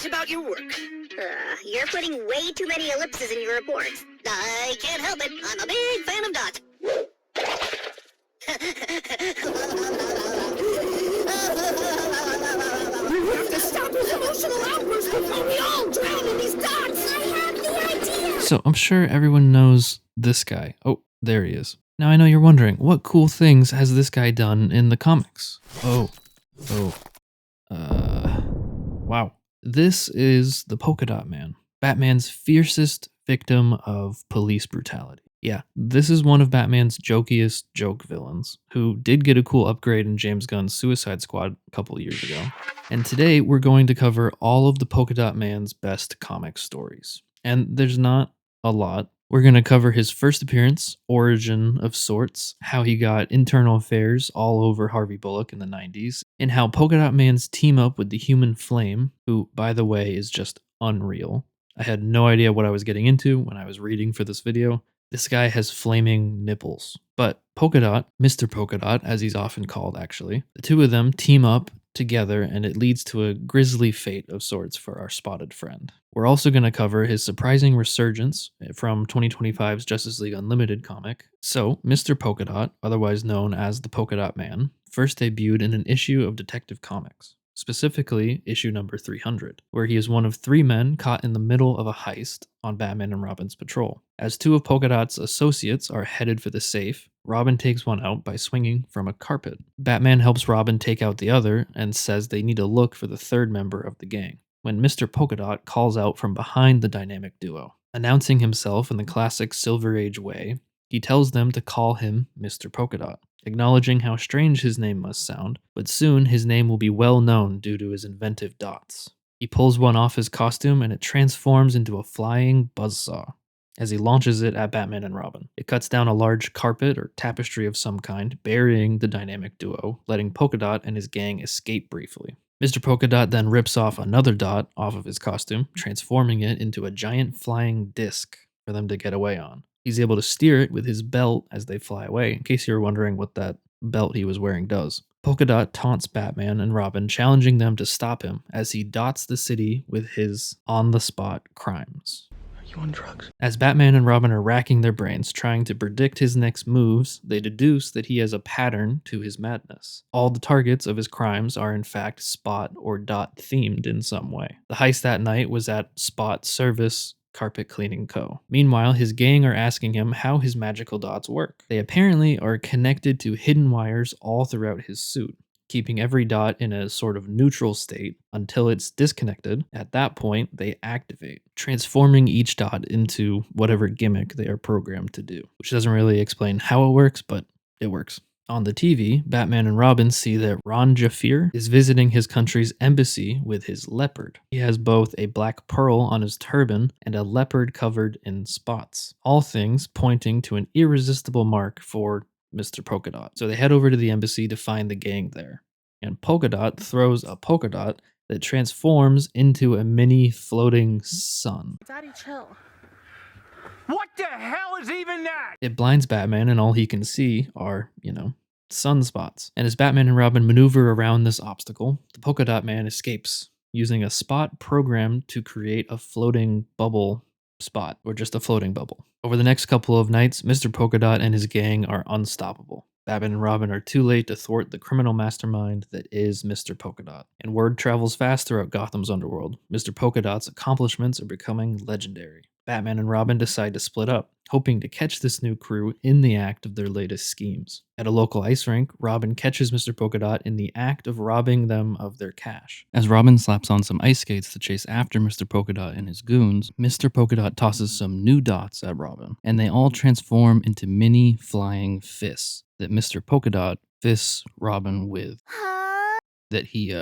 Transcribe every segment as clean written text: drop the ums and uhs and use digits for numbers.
facts about your work. You're putting way too many ellipses in your reports. I can't help it. I'm a big fan of dots. You have to stop his emotional outbursts before we all drown in these dots! I have the idea! So I'm sure everyone knows this guy. Oh, there he is. Now I know you're wondering, what cool things has this guy done in the comics? Wow. This is the Polka Dot Man, Batman's fiercest victim of police brutality. Yeah, this is one of Batman's jokiest joke villains, who did get a cool upgrade in James Gunn's Suicide Squad a couple years ago. And today we're going to cover all of the Polka Dot Man's best comic stories. And there's not a lot. We're going to cover his first appearance, origin of sorts, how he got internal affairs all over Harvey Bullock in the 90s, and how Polka Dot Man's team up with the Human Flame, who, by the way, is just unreal. I had no idea what I was getting into when I was reading for this video. This guy has flaming nipples. But Polka Dot, Mr. Polka Dot, as he's often called actually, the two of them team up together and it leads to a grisly fate of sorts for our spotted friend. We're also going to cover his surprising resurgence from 2025's Justice League Unlimited comic. So, Mr. Polka Dot, otherwise known as the Polka Dot Man, first debuted in an issue of Detective Comics. Specifically, issue number 300, where he is one of 3 men caught in the middle of a heist on Batman and Robin's patrol. As 2 of Polka Dot's associates are headed for the safe, Robin takes one out by swinging from a carpet. Batman helps Robin take out the other and says they need to look for the 3rd member of the gang, when Mr. Polka Dot calls out from behind the dynamic duo. Announcing himself in the classic Silver Age way, he tells them to call him Mr. Polka Dot, acknowledging how strange his name must sound, but soon his name will be well known due to his inventive dots. He pulls one off his costume and it transforms into a flying buzzsaw as he launches it at Batman and Robin. It cuts down a large carpet or tapestry of some kind, burying the dynamic duo, letting Polka Dot and his gang escape briefly. Mr. Polka Dot then rips off another dot off of his costume, transforming it into a giant flying disc for them to get away on. He's able to steer it with his belt as they fly away, in case you're wondering what that belt he was wearing does. Polka Dot taunts Batman and Robin, challenging them to stop him as he dots the city with his on-the-spot crimes. Are you on drugs? As Batman and Robin are racking their brains trying to predict his next moves, they deduce that he has a pattern to his madness. All the targets of his crimes are in fact Spot or Dot themed in some way. The heist that night was at Spot Service Carpet Cleaning Co. Meanwhile, his gang are asking him how his magical dots work. They apparently are connected to hidden wires all throughout his suit, keeping every dot in a sort of neutral state until it's disconnected. At that point, they activate, transforming each dot into whatever gimmick they are programmed to do, which doesn't really explain how it works, but it works. On the TV, Batman and Robin see that Ron Jafir is visiting his country's embassy with his leopard. He has both a black pearl on his turban and a leopard covered in spots, all things pointing to an irresistible mark for Mr. Polka Dot. So they head over to the embassy to find the gang there. And Polka Dot throws a polka dot that transforms into a mini floating sun. Daddy, chill. What the hell is even that? It blinds Batman and all he can see are, sunspots. And as Batman and Robin maneuver around this obstacle, the Polka Dot Man escapes, using a spot programmed to create a floating bubble spot, or just a floating bubble. Over the next couple of nights, Mr. Polka Dot and his gang are unstoppable. Batman and Robin are too late to thwart the criminal mastermind that is Mr. Polka Dot. And word travels fast throughout Gotham's underworld. Mr. Polka Dot's accomplishments are becoming legendary. Batman and Robin decide to split up, hoping to catch this new crew in the act of their latest schemes. At a local ice rink, Robin catches Mr. Polka Dot in the act of robbing them of their cash. As Robin slaps on some ice skates to chase after Mr. Polka Dot and his goons, Mr. Polka Dot tosses some new dots at Robin, and they all transform into mini flying fists that Mr. Polka Dot fists Robin with. That he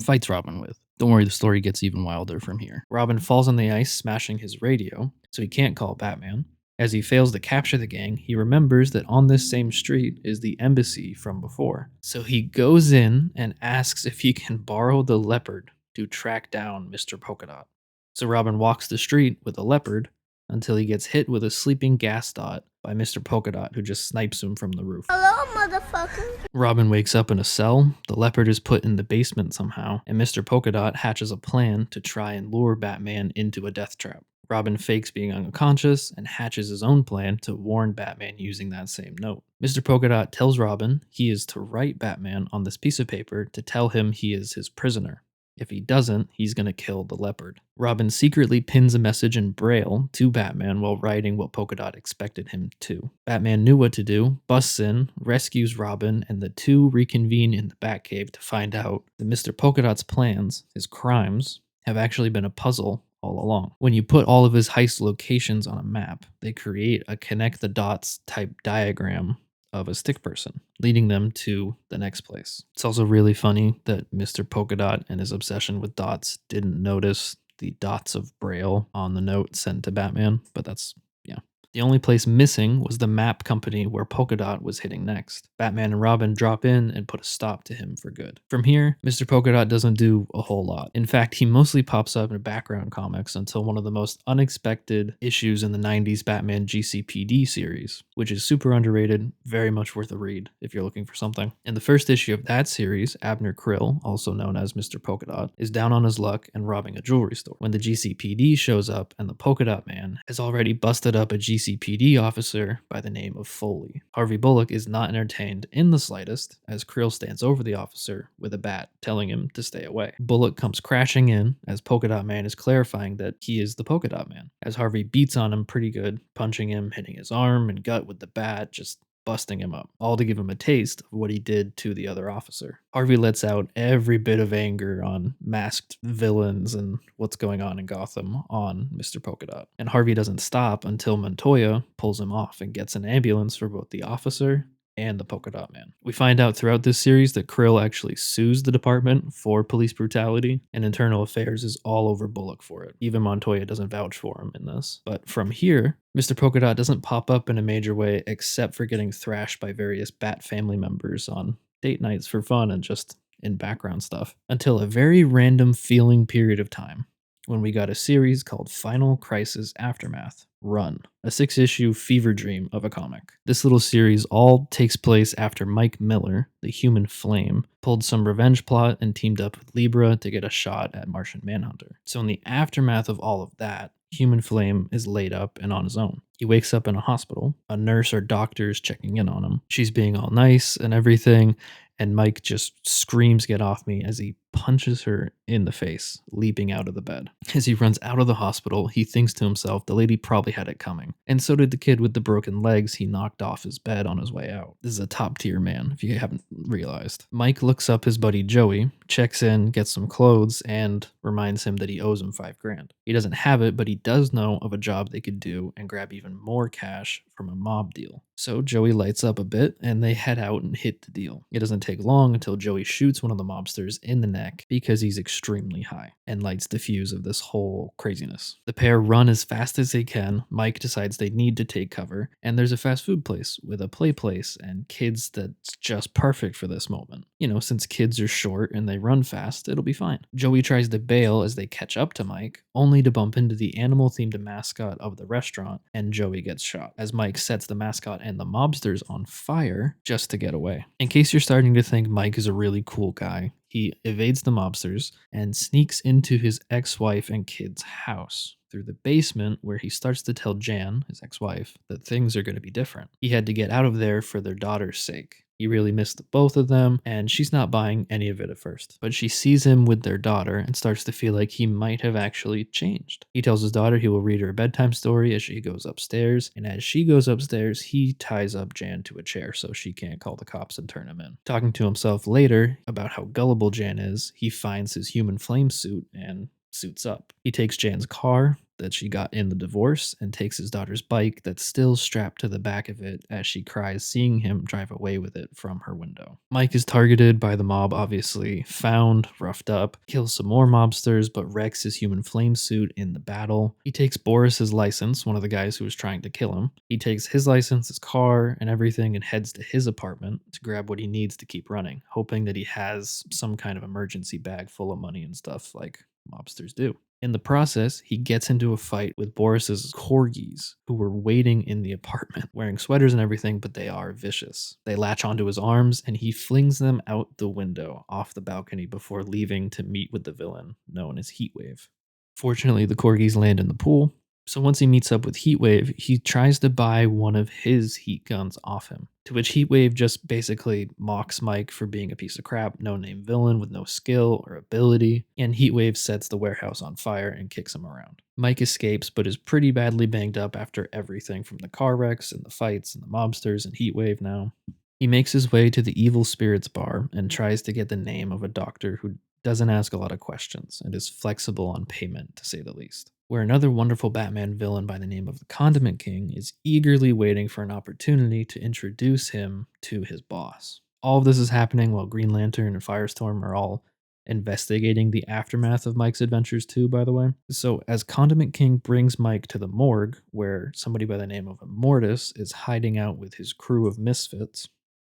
fights Robin with. Don't worry, the story gets even wilder from here. Robin falls on the ice, smashing his radio, so he can't call Batman. As he fails to capture the gang, he remembers that on this same street is the embassy from before. So he goes in and asks if he can borrow the leopard to track down Mr. Polka Dot. So Robin walks the street with a leopard until he gets hit with a sleeping gas dot by Mr. Polka Dot, who just snipes him from the roof. Hello, motherfucker. welcome. Robin wakes up in a cell, the leopard is put in the basement somehow, and Mr. Polka Dot hatches a plan to try and lure Batman into a death trap. Robin fakes being unconscious and hatches his own plan to warn Batman using that same note. Mr. Polka Dot tells Robin he is to write Batman on this piece of paper to tell him he is his prisoner. If he doesn't, he's gonna kill the leopard. Robin secretly pins a message in Braille to Batman while writing what Polka Dot expected him to. Batman knew what to do, busts in, rescues Robin, and the two reconvene in the Batcave to find out that Mr. Polka Dot's plans, his crimes, have actually been a puzzle all along. When you put all of his heist locations on a map, they create a connect the dots type diagram of a stick person, leading them to the next place. It's also really funny that Mr. Polka Dot and his obsession with dots didn't notice the dots of Braille on the note sent to Batman, but that's, yeah. The only place missing was the map company where Polka Dot was hitting next. Batman and Robin drop in and put a stop to him for good. From here, Mr. Polka Dot doesn't do a whole lot. In fact, he mostly pops up in background comics until one of the most unexpected issues in the 90s Batman GCPD series, which is super underrated, very much worth a read if you're looking for something. In the first issue of that series, Abner Krill, also known as Mr. Polka Dot, is down on his luck and robbing a jewelry store. When the GCPD shows up and the Polka Dot Man has already busted up a GCPD officer by the name of Foley. Harvey Bullock is not entertained in the slightest as Krill stands over the officer with a bat telling him to stay away. Bullock comes crashing in as Polka Dot Man is clarifying that he is the Polka Dot Man, as Harvey beats on him pretty good, punching him, hitting his arm and gut with the bat, just busting him up, all to give him a taste of what he did to the other officer. Harvey lets out every bit of anger on masked villains and what's going on in Gotham on Mr. Polka Dot. And Harvey doesn't stop until Montoya pulls him off and gets an ambulance for both the officer and the Polka Dot Man. We find out throughout this series that Krill actually sues the department for police brutality, and Internal Affairs is all over Bullock for it. Even Montoya doesn't vouch for him in this. But from here, Mr. Polka Dot doesn't pop up in a major way except for getting thrashed by various Bat family members on date nights for fun and just in background stuff, until a very random feeling period of time when we got a series called Final Crisis Aftermath Run, a 6-issue fever dream of a comic. This little series all takes place after Mike Miller, the Human Flame, pulled some revenge plot and teamed up with Libra to get a shot at Martian Manhunter. So in the aftermath of all of that, Human Flame is laid up and on his own. He wakes up in a hospital. A nurse or doctor is checking in on him. She's being all nice and everything, and Mike just screams, "Get off me," as he punches her in the face, leaping out of the bed. As he runs out of the hospital, he thinks to himself the lady probably had it coming. And so did the kid with the broken legs he knocked off his bed on his way out. This is a top tier man, if you haven't realized. Mike looks up his buddy Joey, checks in, gets some clothes, and reminds him that he owes him $5,000. He doesn't have it, but he does know of a job they could do and grab even more cash from a mob deal. So Joey lights up a bit, and they head out and hit the deal. It doesn't take long until Joey shoots one of the mobsters in the neck because he's extremely high and lights the fuse of this whole craziness. The pair run as fast as they can. Mike decides they need to take cover, and there's a fast food place with a play place and kids that's just perfect for this moment. You know, since kids are short and they run fast, it'll be fine. Joey tries to bail as they catch up to Mike, only to bump into the animal-themed mascot of the restaurant, and Joey gets shot, as Mike sets the mascot and the mobsters on fire just to get away. In case you're starting to think Mike is a really cool guy, he evades the mobsters and sneaks into his ex-wife and kid's house through the basement, where he starts to tell Jan, his ex-wife, that things are going to be different. He had to get out of there for their daughter's sake. He really missed the both of them, and she's not buying any of it at first. But she sees him with their daughter and starts to feel like he might have actually changed. He tells his daughter he will read her a bedtime story as she goes upstairs, and as she goes upstairs, he ties up Jan to a chair so she can't call the cops and turn him in. Talking to himself later about how gullible Jan is, he finds his human flame suit and suits up. He takes Jan's car that she got in the divorce and takes his daughter's bike that's still strapped to the back of it as she cries seeing him drive away with it from her window. Mike is targeted by the mob, obviously, found, roughed up, kills some more mobsters, but wrecks his human flame suit in the battle. He takes Boris's license, one of the guys who was trying to kill him. He takes his license, his car, and everything and heads to his apartment to grab what he needs to keep running, hoping that he has some kind of emergency bag full of money and stuff like mobsters do. In the process, he gets into a fight with Boris's corgis, who were waiting in the apartment, wearing sweaters and everything, but they are vicious. They latch onto his arms, and he flings them out the window off the balcony before leaving to meet with the villain, known as Heatwave. Fortunately, the corgis land in the pool, so once he meets up with Heatwave, he tries to buy one of his heat guns off him, to which Heatwave just basically mocks Mike for being a piece of crap, no-name villain with no skill or ability, and Heatwave sets the warehouse on fire and kicks him around. Mike escapes, but is pretty badly banged up after everything from the car wrecks and the fights and the mobsters and Heatwave now. He makes his way to the Evil Spirits bar and tries to get the name of a doctor who doesn't ask a lot of questions and is flexible on payment, to say the least. Where another wonderful Batman villain by the name of the Condiment King is eagerly waiting for an opportunity to introduce him to his boss. All of this is happening while Green Lantern and Firestorm are all investigating the aftermath of Mike's adventures too, by the way. So as Condiment King brings Mike to the morgue, where somebody by the name of Immortis is hiding out with his crew of misfits,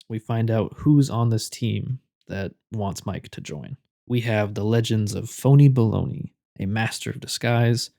we find out who's on this team that wants Mike to join. We have the legends of Phony Baloney, a master of disguise,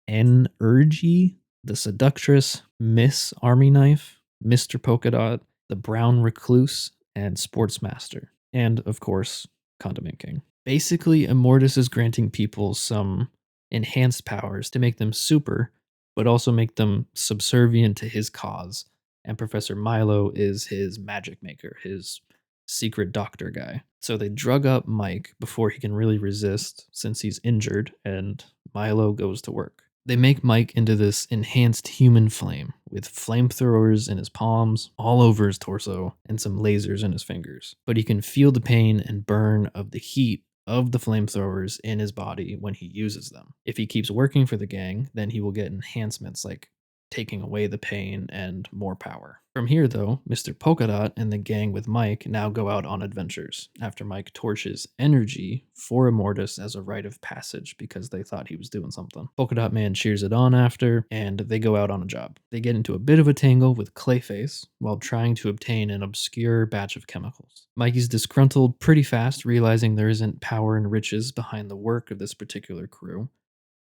Urgy, the Seductress, Miss Army Knife, Mr. Polka Dot, the Brown Recluse, and Sportsmaster. And, of course, Condiment King. Basically, Immortis is granting people some enhanced powers to make them super, but also make them subservient to his cause. And Professor Milo is his magic maker, his secret doctor guy. So they drug up Mike before he can really resist since he's injured, and Milo goes to work. They make Mike into this enhanced human flame with flamethrowers in his palms, all over his torso, and some lasers in his fingers. But he can feel the pain and burn of the heat of the flamethrowers in his body when he uses them. If he keeps working for the gang, then he will get enhancements like taking away the pain and more power. From here, though, Mr. Polka Dot and the gang with Mike now go out on adventures after Mike torches energy for Immortis as a rite of passage because they thought he was doing something. Polka Dot Man cheers it on after, and they go out on a job. They get into a bit of a tangle with Clayface while trying to obtain an obscure batch of chemicals. Mikey's disgruntled pretty fast, realizing there isn't power and riches behind the work of this particular crew.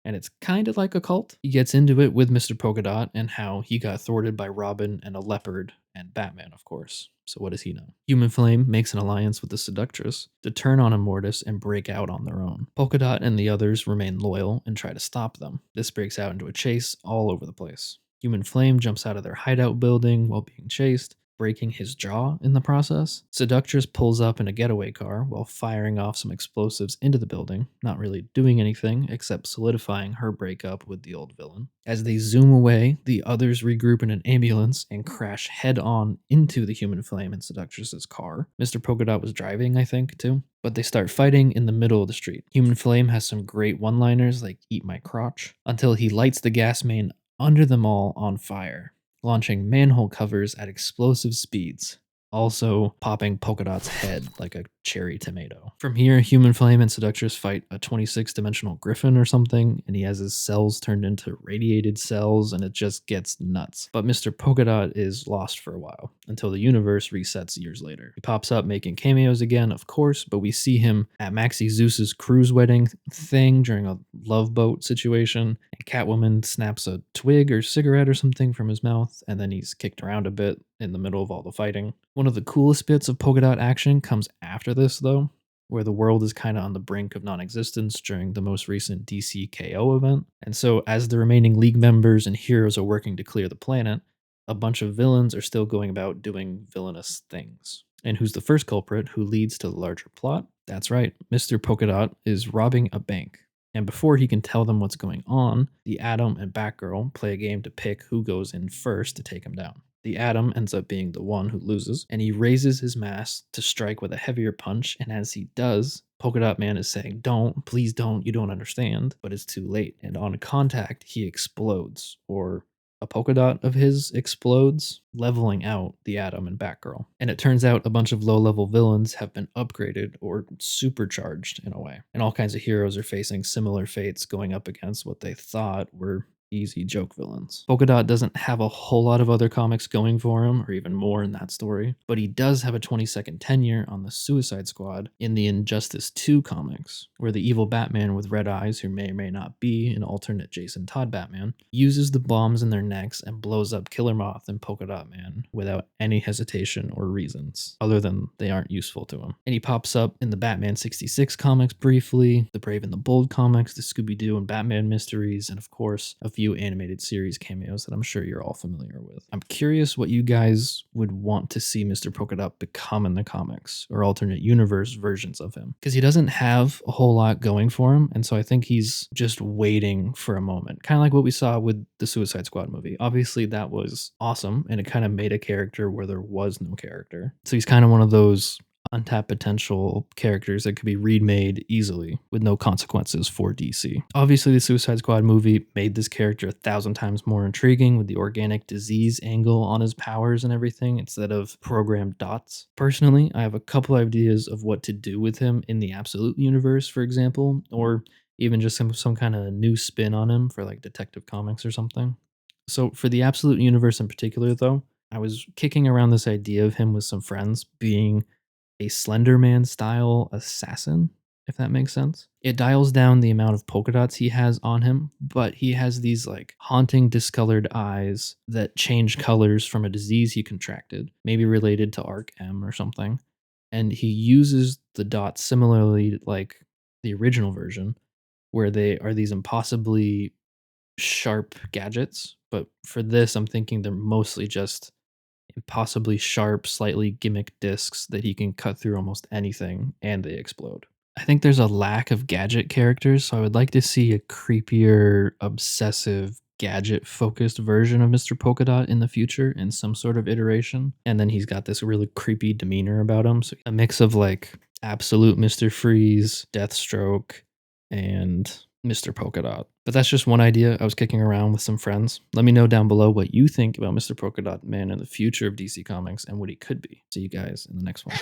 And it's kind of like a cult. He gets into it with Mr. Polka Dot and how he got thwarted by Robin and a leopard and Batman, of course. So what does he know? Human Flame makes an alliance with the Seductress to turn on Immortis and break out on their own. Polka Dot and the others remain loyal and try to stop them. This breaks out into a chase all over the place. Human Flame jumps out of their hideout building while being chased, breaking his jaw in the process. Seductress pulls up in a getaway car while firing off some explosives into the building, not really doing anything except solidifying her breakup with the old villain. As they zoom away, the others regroup in an ambulance and crash head-on into the Human Flame and Seductress's car. Mr. Polka Dot was driving, I think, too. But they start fighting in the middle of the street. Human Flame has some great one-liners like "eat my crotch," until he lights the gas main under them all on fire, launching manhole covers at explosive speeds, also popping Polka Dot's head like a cherry tomato. From here, Human Flame and Seductress fight a 26-dimensional griffin or something, and he has his cells turned into radiated cells, and it just gets nuts. But Mr. Polka Dot is lost for a while, until the universe resets years later. He pops up making cameos again, of course, but we see him at Maxie Zeus's cruise wedding thing during a love boat situation, and Catwoman snaps a twig or cigarette or something from his mouth, and then he's kicked around a bit in the middle of all the fighting. One of the coolest bits of Polka Dot action comes after this, though, where the world is kind of on the brink of non-existence during the most recent DC KO event. And so as the remaining League members and heroes are working to clear the planet, a bunch of villains are still going about doing villainous things. And who's the first culprit who leads to the larger plot? That's right, Mr. Polka Dot is robbing a bank. And before he can tell them what's going on, the Atom and Batgirl play a game to pick who goes in first to take him down. The Atom ends up being the one who loses, and he raises his mask to strike with a heavier punch, and as he does, Polka Dot Man is saying, "Don't, please don't, you don't understand," but it's too late, and on contact, he explodes, or a polka dot of his explodes, leveling out the Atom and Batgirl. And it turns out a bunch of low-level villains have been upgraded or supercharged in a way, and all kinds of heroes are facing similar fates going up against what they thought were easy joke villains. Polka Dot doesn't have a whole lot of other comics going for him, or even more in that story, but he does have a 20-second tenure on the Suicide Squad in the Injustice 2 comics, where the evil Batman with red eyes, who may or may not be an alternate Jason Todd Batman, uses the bombs in their necks and blows up Killer Moth and Polka Dot Man without any hesitation or reasons, other than they aren't useful to him. And he pops up in the Batman 66 comics briefly, the Brave and the Bold comics, the Scooby-Doo and Batman mysteries, and of course, a few animated series cameos that I'm sure you're all familiar with. I'm curious what you guys would want to see Mr. Polka Dot become in the comics, or alternate universe versions of him, because he doesn't have a whole lot going for him, and so I think he's just waiting for a moment, kind of like what we saw with the Suicide Squad movie. Obviously, that was awesome, and it kind of made a character where there was no character. So he's kind of one of those untapped potential characters that could be remade easily with no consequences for DC. Obviously, the Suicide Squad movie made this character 1,000 times more intriguing with the organic disease angle on his powers and everything instead of programmed dots. Personally, I have a couple ideas of what to do with him in the Absolute Universe, for example, or even just some kind of new spin on him for like Detective Comics or something. So for the Absolute Universe in particular, though, I was kicking around this idea of him with some friends being a Slender Man style assassin, if that makes sense. It dials down the amount of polka dots he has on him, but he has these like haunting discolored eyes that change colors from a disease he contracted, maybe related to Arc M or something. And he uses the dots similarly like the original version, where they are these impossibly sharp gadgets. But for this, I'm thinking they're mostly just impossibly sharp, slightly gimmick discs that he can cut through almost anything and they explode. I think there's a lack of gadget characters, so I would like to see a creepier, obsessive, gadget-focused version of Mr. Polka Dot in the future in some sort of iteration. And then he's got this really creepy demeanor about him. So a mix of like absolute Mr. Freeze, Deathstroke, and Mr. Polka Dot. But that's just one idea I was kicking around with some friends. Let me know down below what you think about Mr. Polka Dot Man in the future of DC Comics and what he could be. See you guys in the next one.